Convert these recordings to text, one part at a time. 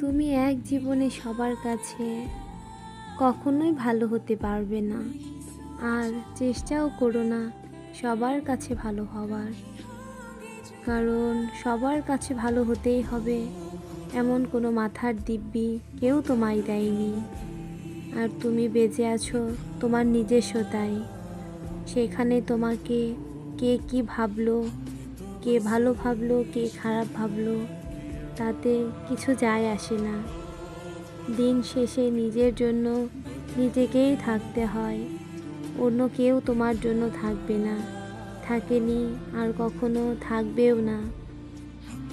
তুমি এক জীবনে সবার কাছে কখনোই ভালো হতে পারবে না, আর চেষ্টাও করো না সবার কাছে ভালো হওয়ার। কারণ সবার কাছে ভালো হতেই হবে এমন কোনো মাথার দিব্যি কেউ তোমায় দেয়নি। আর তুমি বেঁচে আছো তোমার নিজস্বতায়। সেখানে তোমাকে কে কি ভাবলো, কে ভালো ভাবলো, কে খারাপ ভাবলো, তাতে কিছু যায় আসে না। দিন শেষে নিজের জন্য নিজেকেই থাকতে হয়। অন্য কেউ তোমার জন্য থাকবে না, থাকেনি, আর কখনো থাকবেও না।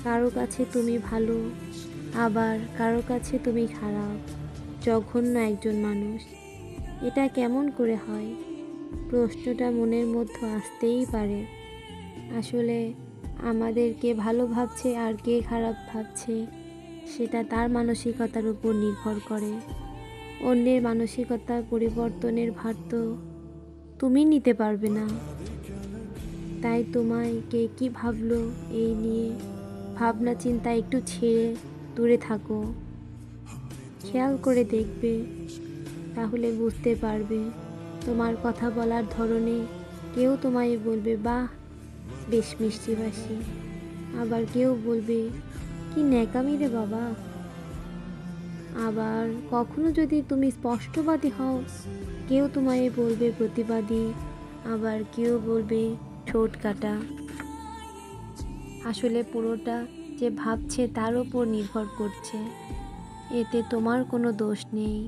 কারো কাছে তুমি ভালো, আবার কারো কাছে তুমি খারাপ, জঘন্য একজন মানুষ। এটা কেমন করে হয়? প্রশ্নটা মনের মধ্যে আসতেই পারে। আসলে আমাদের কে ভালো ভাবছে আর কে খারাপ ভাবছে, সেটা তার মানসিকতার উপর নির্ভর করে। অন্যের মানসিকতা পরিবর্তনের ভার তো তুমি নিতে পারবে না। তাই তোমায় কে কী ভাবলো এই নিয়ে ভাবনা চিন্তা একটু ছেড়ে দূরে থাকো। খেয়াল করে দেখবে, তাহলে বুঝতে পারবে তোমার কথা বলার ধরনে কেউ তোমায় বলবে, বাহ বেশ মিষ্টিভাষী। আবার কেউ বলবে, কি ন্যাকামি রে বাবা। আবার কখনো যদি তুমি স্পষ্টবাদী হও, কেউ তোমায় বলবে প্রতিবাদী, আবার কেউ বলবে ঠোঁট কাটা। আসলে পুরোটা যে ভাবছে তার ওপর নির্ভর করছে, এতে তোমার কোনো দোষ নেই।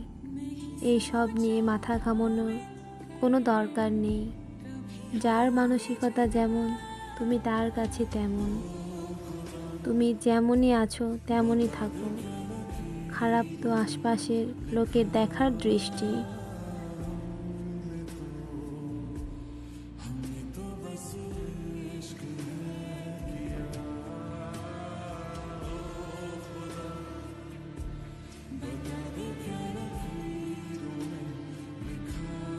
এই সব নিয়ে মাথা ঘামানোর কোনো দরকার নেই। যার মানসিকতা যেমন, তুমি তার কাছে তেমন। তুমি যেমনই আছো তেমনই থাকো। খারাপ তো আশপাশের লোকের দেখার দৃষ্টি।